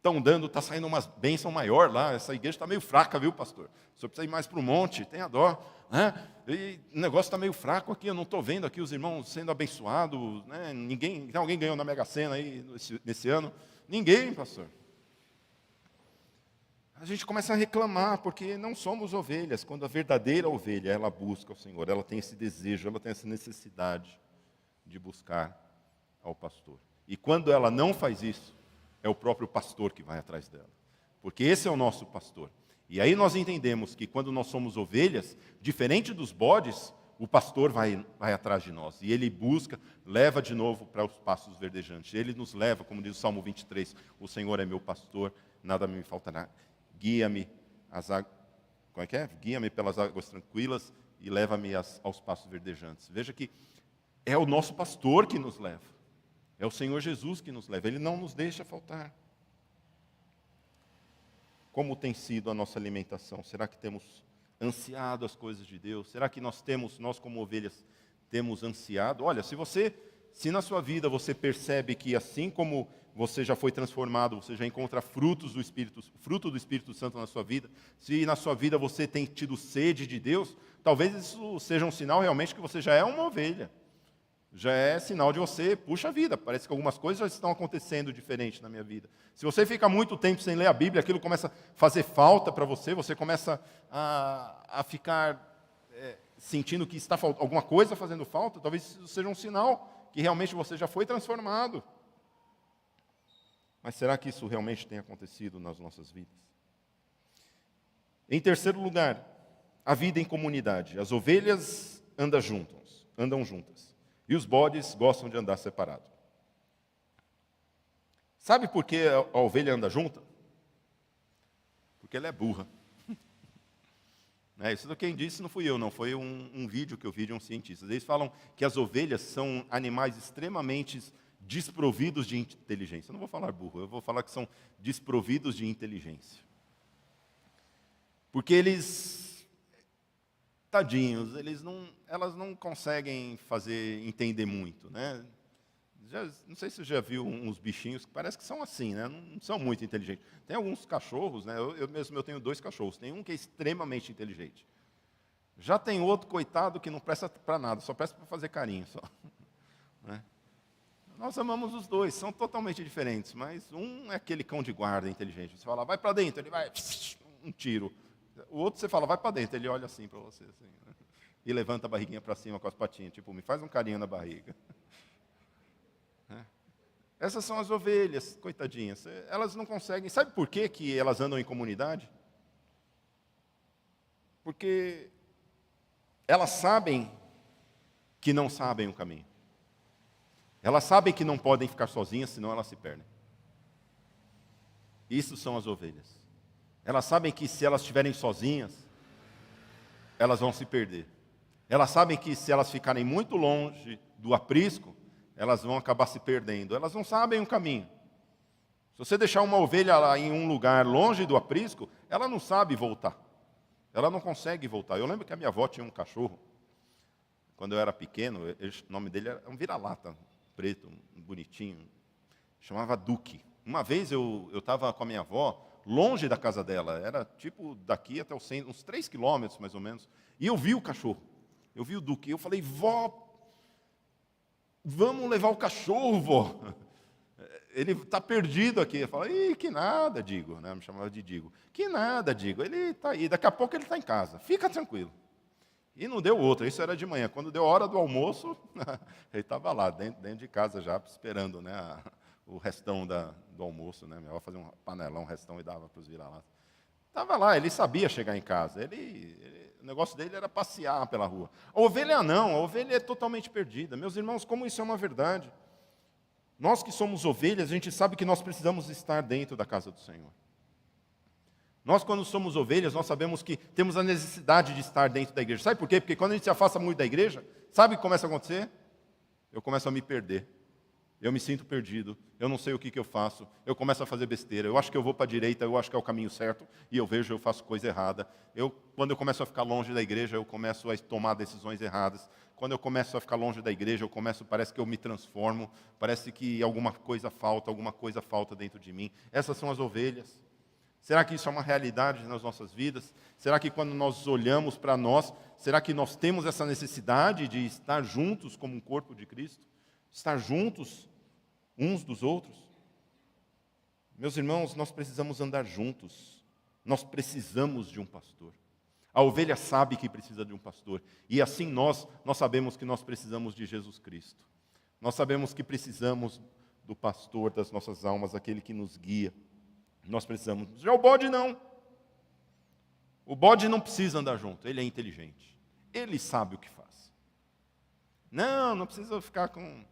está saindo umas bênçãos maior lá, essa igreja está meio fraca, viu, pastor? O senhor precisa ir mais para o monte, tenha dó. Né? E o negócio está meio fraco aqui, eu não estou vendo aqui os irmãos sendo abençoados, né? Alguém ganhou na Mega Sena aí nesse ano? Ninguém, pastor. A gente começa a reclamar, porque não somos ovelhas. Quando a verdadeira ovelha, ela busca o Senhor, ela tem esse desejo, ela tem essa necessidade de buscar ao pastor. E quando ela não faz isso, é o próprio pastor que vai atrás dela. Porque esse é o nosso pastor. E aí nós entendemos que quando nós somos ovelhas, diferente dos bodes, o pastor vai atrás de nós. E ele busca, leva de novo para os pastos verdejantes. Ele nos leva, como diz o Salmo 23, o Senhor é meu pastor, nada me faltará. Guia-me às águas, como é que é? Guia-me pelas águas tranquilas e leva-me aos pastos verdejantes. Veja que é o nosso pastor que nos leva. É o Senhor Jesus que nos leva. Ele não nos deixa faltar. Como tem sido a nossa alimentação? Será que temos ansiado as coisas de Deus? Será que nós como ovelhas, temos ansiado? Olha, se na sua vida você percebe que assim como você já foi transformado, você já encontra fruto do Espírito Santo na sua vida, se na sua vida você tem tido sede de Deus, talvez isso seja um sinal realmente que você já é uma ovelha. Já é sinal de você, puxa vida, parece que algumas coisas já estão acontecendo diferente na minha vida. Se você fica muito tempo sem ler a Bíblia, aquilo começa a fazer falta para você, você começa a ficar sentindo que está alguma coisa fazendo falta, talvez isso seja um sinal que realmente você já foi transformado. Mas será que isso realmente tem acontecido nas nossas vidas? Em terceiro lugar, a vida em comunidade. As ovelhas andam juntas. E os bodes gostam de andar separados. Sabe por que a ovelha anda junta? Porque ela é burra. Isso quem disse não fui eu, não. Foi um vídeo que eu vi de um cientista. Eles falam que as ovelhas são animais extremamente desprovidos de inteligência. Eu não vou falar burro, eu vou falar que são desprovidos de inteligência. Porque tadinhos, elas não conseguem entender muito, né? Não sei se você já viu uns bichinhos que parece que são assim, né? Não são muito inteligentes. Tem alguns cachorros, né? Eu tenho 2 cachorros. Tem um que é extremamente inteligente. Já tem outro, coitado, que não presta para nada, só presta para fazer carinho. Só. Né? Nós amamos os 2, são totalmente diferentes, mas um é aquele cão de guarda inteligente. Você fala, vai para dentro, ele vai, um tiro. O outro você fala, vai para dentro, ele olha assim para você, assim, né? E levanta a barriguinha para cima com as patinhas, tipo, me faz um carinho na barriga. Essas são as ovelhas, coitadinhas. Elas não conseguem. Sabe por que elas andam em comunidade? Porque elas sabem que não sabem o caminho. Elas sabem que não podem ficar sozinhas, senão elas se perdem. Isso são as ovelhas. Elas sabem que se elas estiverem sozinhas, elas vão se perder. Elas sabem que se elas ficarem muito longe do aprisco, elas vão acabar se perdendo. Elas não sabem o caminho. Se você deixar uma ovelha lá em um lugar longe do aprisco, ela não sabe voltar. Ela não consegue voltar. Eu lembro que a minha avó tinha um cachorro. Quando eu era pequeno, o nome dele era um vira-lata, preto, bonitinho. Chamava Duque. Uma vez eu estava com a minha avó, longe da casa dela. Era tipo daqui até o centro, uns 3 quilômetros mais ou menos. E eu vi o cachorro. Eu vi o Duque. Eu falei, vó, vamos levar o cachorro, vó. Ele está perdido aqui. Eu falei, que nada, Digo. Né? Me chamava de Digo. Que nada, Digo. Ele está aí. Daqui a pouco ele está em casa. Fica tranquilo. E não deu outra. Isso era de manhã. Quando deu a hora do almoço, ele estava lá, dentro de casa já, esperando, né, o restão do almoço. Né? Minha avó fazia um panelão, um restão e dava para os vira-latas. Estava lá, ele sabia chegar em casa. O negócio dele era passear pela rua. A ovelha não, a ovelha é totalmente perdida. Meus irmãos, como isso é uma verdade? Nós que somos ovelhas, a gente sabe que nós precisamos estar dentro da casa do Senhor. Nós, quando somos ovelhas, nós sabemos que temos a necessidade de estar dentro da igreja. Sabe por quê? Porque quando a gente se afasta muito da igreja, sabe o que começa a acontecer? Eu começo a me perder. Eu me sinto perdido, eu não sei o que eu faço, eu começo a fazer besteira, eu acho que eu vou para a direita, eu acho que é o caminho certo, e eu vejo, eu faço coisa errada. Quando eu começo a ficar longe da igreja, eu começo a tomar decisões erradas. Quando eu começo a ficar longe da igreja, parece que eu me transformo, parece que alguma coisa falta dentro de mim. Essas são as ovelhas. Será que isso é uma realidade nas nossas vidas? Será que quando nós olhamos para nós, será que nós temos essa necessidade de estar juntos como um corpo de Cristo? Estar juntos uns dos outros? Meus irmãos, nós precisamos andar juntos. Nós precisamos de um pastor. A ovelha sabe que precisa de um pastor. E assim nós sabemos que nós precisamos de Jesus Cristo. Nós sabemos que precisamos do pastor das nossas almas, aquele que nos guia. Nós precisamos. Já o bode não. O bode não precisa andar junto, ele é inteligente. Ele sabe o que faz. Não precisa ficar com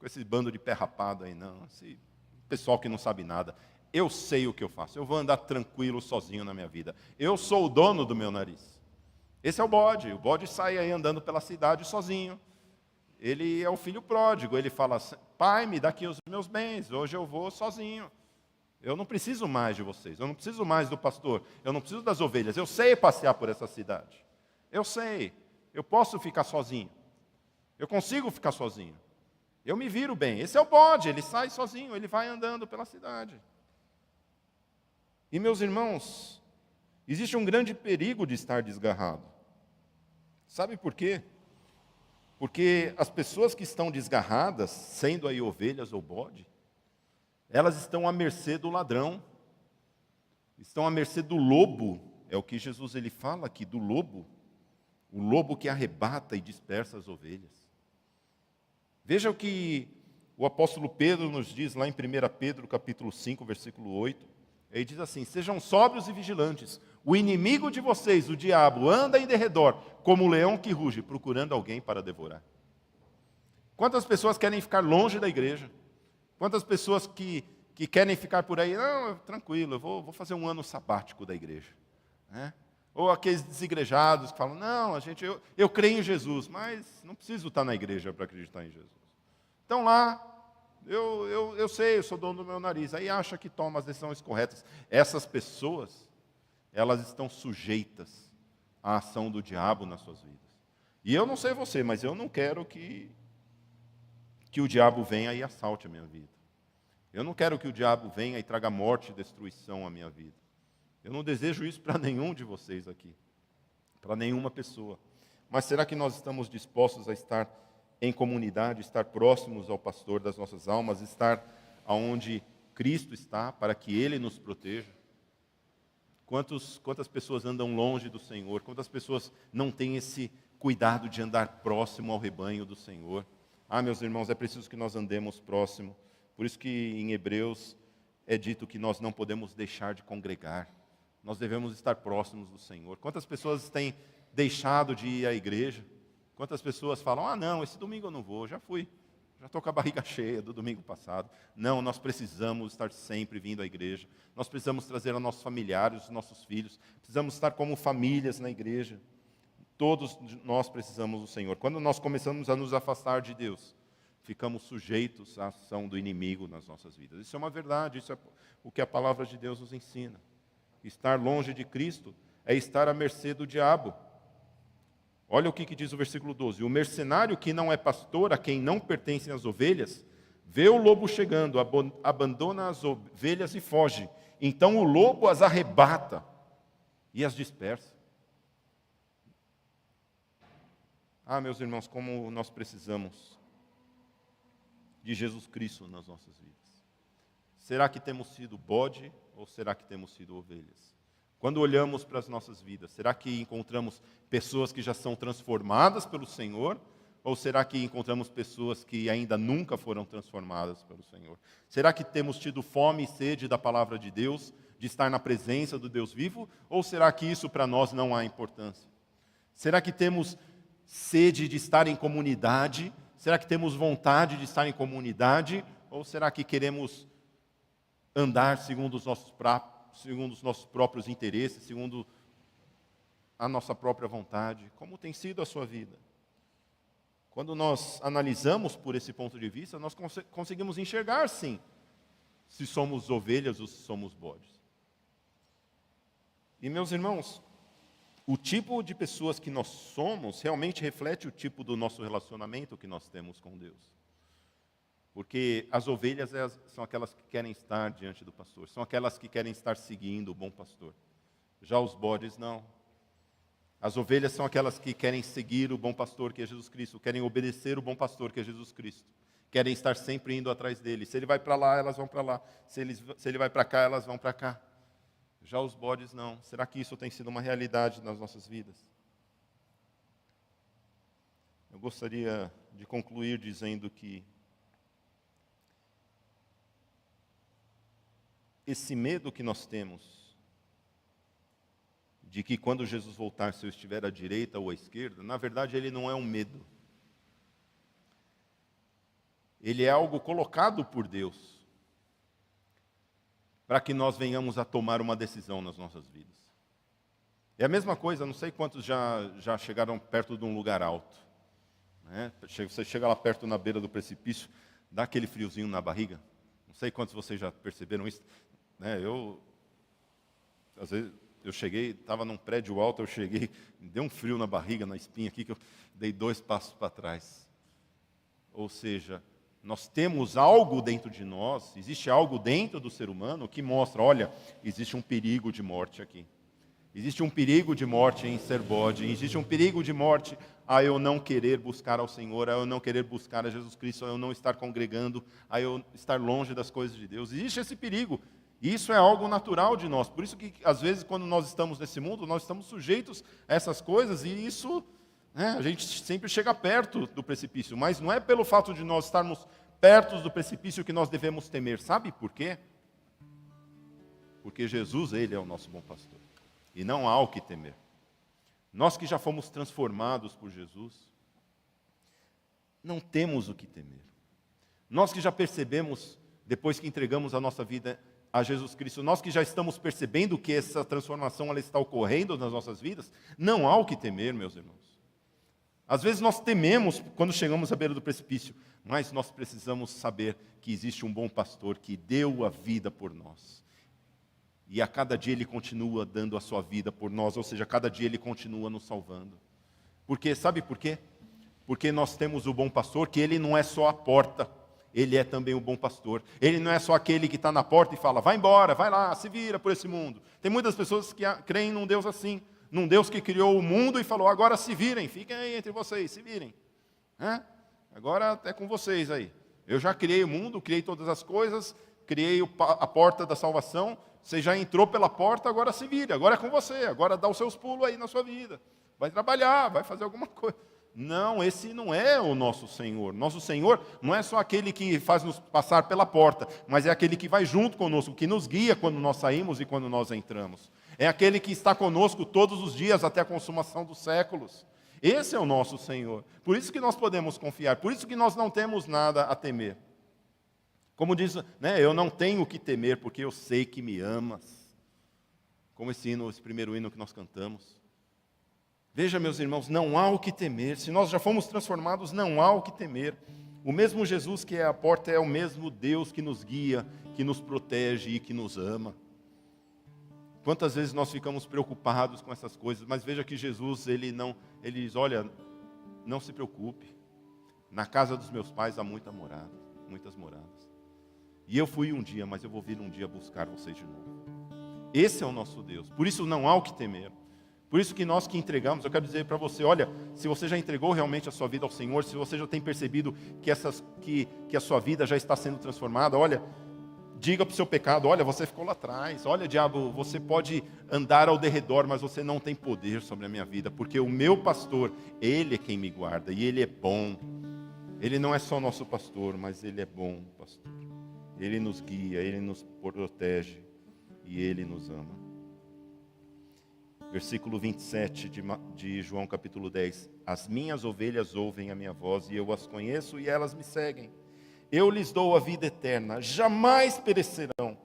esse bando de pé rapado aí, não. Esse pessoal que não sabe nada. Eu sei o que eu faço. Eu vou andar tranquilo, sozinho na minha vida. Eu sou o dono do meu nariz. Esse é o bode. O bode sai aí andando pela cidade sozinho. Ele é o filho pródigo. Ele fala, pai, me dá aqui os meus bens. Hoje eu vou sozinho. Eu não preciso mais de vocês. Eu não preciso mais do pastor. Eu não preciso das ovelhas. Eu sei passear por essa cidade. Eu sei. Eu posso ficar sozinho. Eu consigo ficar sozinho. Eu me viro bem. Esse é o bode. Ele sai sozinho. Ele vai andando pela cidade. E, meus irmãos, existe um grande perigo de estar desgarrado. Sabe por quê? Porque as pessoas que estão desgarradas, sendo aí ovelhas ou bode, elas estão à mercê do ladrão, estão à mercê do lobo, é o que Jesus ele fala aqui, do lobo, o lobo que arrebata e dispersa as ovelhas. Veja o que o apóstolo Pedro nos diz lá em 1 Pedro capítulo 5, versículo 8, ele diz assim, sejam sóbrios e vigilantes, o inimigo de vocês, o diabo, anda em derredor, como o leão que ruge, procurando alguém para devorar. Quantas pessoas querem ficar longe da igreja? Quantas pessoas que querem ficar por aí, não, tranquilo, eu vou fazer um ano sabático da igreja. Né? Ou aqueles desigrejados que falam, não, eu creio em Jesus, mas não preciso estar na igreja para acreditar em Jesus. Então lá, eu sei, eu sou dono do meu nariz, aí acha que toma as decisões corretas. Essas pessoas, elas estão sujeitas à ação do diabo nas suas vidas. E eu não sei você, mas eu não quero que o diabo venha e assalte a minha vida. Eu não quero que o diabo venha e traga morte e destruição à minha vida. Eu não desejo isso para nenhum de vocês aqui, para nenhuma pessoa. Mas será que nós estamos dispostos a estar em comunidade, estar próximos ao pastor das nossas almas, estar aonde Cristo está, para que Ele nos proteja? Quantas pessoas andam longe do Senhor? Quantas pessoas não têm esse cuidado de andar próximo ao rebanho do Senhor? Meus irmãos, é preciso que nós andemos próximo. Por isso que em Hebreus é dito que nós não podemos deixar de congregar. Nós devemos estar próximos do Senhor. Quantas pessoas têm deixado de ir à igreja? Quantas pessoas falam, não, esse domingo eu não vou, já fui. Já estou com a barriga cheia do domingo passado. Não, nós precisamos estar sempre vindo à igreja. Nós precisamos trazer a nossos familiares, os nossos filhos. Precisamos estar como famílias na igreja. Todos nós precisamos do Senhor. Quando nós começamos a nos afastar de Deus, ficamos sujeitos à ação do inimigo nas nossas vidas. Isso é uma verdade, isso é o que a palavra de Deus nos ensina. Estar longe de Cristo é estar à mercê do diabo. Olha o que diz o versículo 12. O mercenário que não é pastor, a quem não pertencem as ovelhas, vê o lobo chegando, abandona as ovelhas e foge. Então o lobo as arrebata e as dispersa. Meus irmãos, como nós precisamos de Jesus Cristo nas nossas vidas. Será que temos sido bode ou será que temos sido ovelhas? Quando olhamos para as nossas vidas, será que encontramos pessoas que já são transformadas pelo Senhor? Ou será que encontramos pessoas que ainda nunca foram transformadas pelo Senhor? Será que temos tido fome e sede da palavra de Deus, de estar na presença do Deus vivo? Ou será que isso para nós não há importância? Será que temos sede de estar em comunidade? Será que temos vontade de estar em comunidade? Ou será que queremos andar segundo os nossos próprios interesses, segundo a nossa própria vontade? Como tem sido a sua vida? Quando nós analisamos por esse ponto de vista, nós conseguimos enxergar, sim, se somos ovelhas ou se somos bodes. E, meus irmãos, o tipo de pessoas que nós somos realmente reflete o tipo do nosso relacionamento que nós temos com Deus. Porque as ovelhas são aquelas que querem estar diante do pastor, são aquelas que querem estar seguindo o bom pastor. Já os bodes, não. As ovelhas são aquelas que querem seguir o bom pastor, que é Jesus Cristo, querem obedecer o bom pastor, que é Jesus Cristo. Querem estar sempre indo atrás dele. Se ele vai para lá, elas vão para lá. Se ele vai para cá, elas vão para cá. Já os bodes, não. Será que isso tem sido uma realidade nas nossas vidas? Eu gostaria de concluir dizendo que esse medo que nós temos de que quando Jesus voltar, se eu estiver à direita ou à esquerda, na verdade ele não é um medo, ele é algo colocado por Deus para que nós venhamos a tomar uma decisão nas nossas vidas. É a mesma coisa, não sei quantos já chegaram perto de um lugar alto, né? Você chega lá perto na beira do precipício, dá aquele friozinho na barriga. Não sei quantos vocês já perceberam isso, né? Às vezes, eu cheguei, estava num prédio alto, eu cheguei, me deu um frio na barriga, na espinha aqui, que eu dei 2 passos para trás. Ou seja, nós temos algo dentro de nós, existe algo dentro do ser humano que mostra, olha, existe um perigo de morte aqui. Existe um perigo de morte em ser bode, existe um perigo de morte a eu não querer buscar ao Senhor, a eu não querer buscar a Jesus Cristo, a eu não estar congregando, a eu estar longe das coisas de Deus. Existe esse perigo. E isso é algo natural de nós. Por isso que, às vezes, quando nós estamos nesse mundo, nós estamos sujeitos a essas coisas e isso, né, a gente sempre chega perto do precipício. Mas não é pelo fato de nós estarmos perto do precipício que nós devemos temer. Sabe por quê? Porque Jesus, Ele é o nosso bom pastor. E não há o que temer. Nós que já fomos transformados por Jesus, não temos o que temer. Nós que já percebemos, depois que entregamos a nossa vida a Jesus Cristo, nós que já estamos percebendo que essa transformação ela está ocorrendo nas nossas vidas, não há o que temer, meus irmãos. Às vezes nós tememos quando chegamos à beira do precipício, mas nós precisamos saber que existe um bom pastor que deu a vida por nós. E a cada dia Ele continua dando a sua vida por nós, ou seja, a cada dia Ele continua nos salvando. Porque, sabe por quê? Porque nós temos o bom pastor, que Ele não é só a porta, Ele é também o bom pastor. Ele não é só aquele que está na porta e fala, vai embora, vai lá, se vira por esse mundo. Tem muitas pessoas que creem num Deus assim, num Deus que criou o mundo e falou, agora se virem, fiquem aí entre vocês, se virem. Agora é com vocês aí. Eu já criei o mundo, criei todas as coisas, criei a porta da salvação, você já entrou pela porta, agora se vire, agora é com você, agora dá os seus pulos aí na sua vida. Vai trabalhar, vai fazer alguma coisa. Não, esse não é o nosso Senhor. Nosso Senhor não é só aquele que faz nos passar pela porta, mas é aquele que vai junto conosco, que nos guia quando nós saímos e quando nós entramos. É aquele que está conosco todos os dias até a consumação dos séculos. Esse é o nosso Senhor. Por isso que nós podemos confiar, por isso que nós não temos nada a temer. Como diz, né, eu não tenho o que temer, porque eu sei que me amas. Como esse primeiro hino que nós cantamos. Veja, meus irmãos, não há o que temer. Se nós já fomos transformados, não há o que temer. O mesmo Jesus que é a porta é o mesmo Deus que nos guia, que nos protege e que nos ama. Quantas vezes nós ficamos preocupados com essas coisas, mas veja que Jesus, ele diz, olha, não se preocupe. Na casa dos meus pais há muitas moradas. E eu fui um dia, mas eu vou vir um dia buscar vocês de novo. Esse é o nosso Deus. Por isso não há o que temer. Por isso que nós que entregamos, eu quero dizer para você, olha, se você já entregou realmente a sua vida ao Senhor, se você já tem percebido que a sua vida já está sendo transformada, olha, diga para o seu pecado, olha, você ficou lá atrás, olha, diabo, você pode andar ao derredor, mas você não tem poder sobre a minha vida, porque o meu pastor, Ele é quem me guarda, e Ele é bom. Ele não é só nosso pastor, mas Ele é bom pastor. Ele nos guia, Ele nos protege e Ele nos ama. Versículo 27 de João capítulo 10. As minhas ovelhas ouvem a minha voz e eu as conheço e elas me seguem. Eu lhes dou a vida eterna, jamais perecerão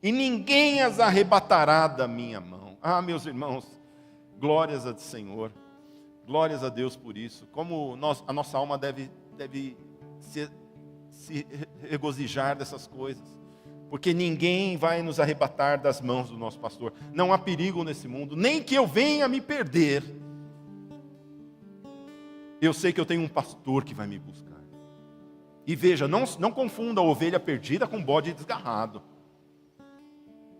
e ninguém as arrebatará da minha mão. Ah, meus irmãos, glórias ao Senhor, glórias a Deus por isso. Como a nossa alma deve se regozijar dessas coisas, porque ninguém vai nos arrebatar das mãos do nosso pastor. Não há perigo nesse mundo, nem que eu venha me perder. Eu sei que eu tenho um pastor que vai me buscar. E veja, não confunda a ovelha perdida com bode desgarrado.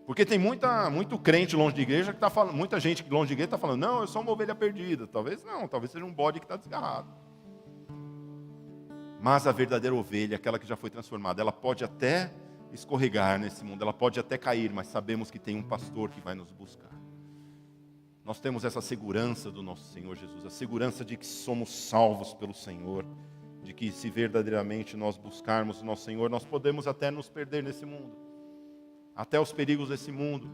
Porque tem muito crente longe de igreja que está falando, muita gente longe de igreja está falando, não, eu sou uma ovelha perdida. Talvez não, talvez seja um bode que está desgarrado. Mas a verdadeira ovelha, aquela que já foi transformada, ela pode até escorregar nesse mundo, ela pode até cair, mas sabemos que tem um pastor que vai nos buscar. Nós temos essa segurança do nosso Senhor Jesus, a segurança de que somos salvos pelo Senhor, de que se verdadeiramente nós buscarmos o nosso Senhor, nós podemos até nos perder nesse mundo. Até os perigos desse mundo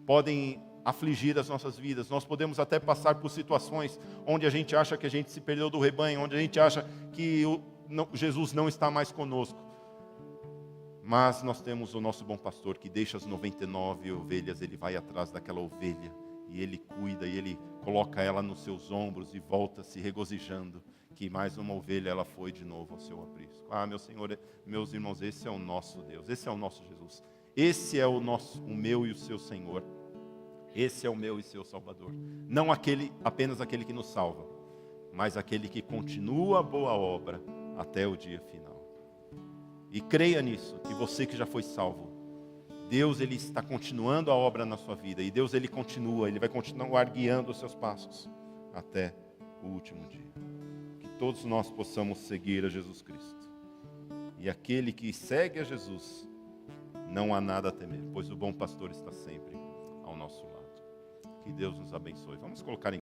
podem afligir as nossas vidas. Nós podemos até passar por situações onde a gente acha que a gente se perdeu do rebanho, onde a gente acha que Jesus não está mais conosco. Mas nós temos o nosso bom pastor que deixa as 99 ovelhas, ele vai atrás daquela ovelha e ele cuida, e ele coloca ela nos seus ombros e volta se regozijando que mais uma ovelha ela foi de novo ao seu aprisco. Meu Senhor, meus irmãos, esse é o nosso Deus, esse é o nosso Jesus. Esse é o meu e o seu Senhor. Esse é o meu e seu Salvador. Não apenas aquele que nos salva, mas aquele que continua a boa obra até o dia final. E creia nisso, que você que já foi salvo, Deus ele está continuando a obra na sua vida. E Deus ele vai continuar guiando os seus passos até o último dia. Que todos nós possamos seguir a Jesus Cristo. E aquele que segue a Jesus, não há nada a temer, pois o bom pastor está sempre ao nosso lado. Que Deus nos abençoe. Vamos colocar em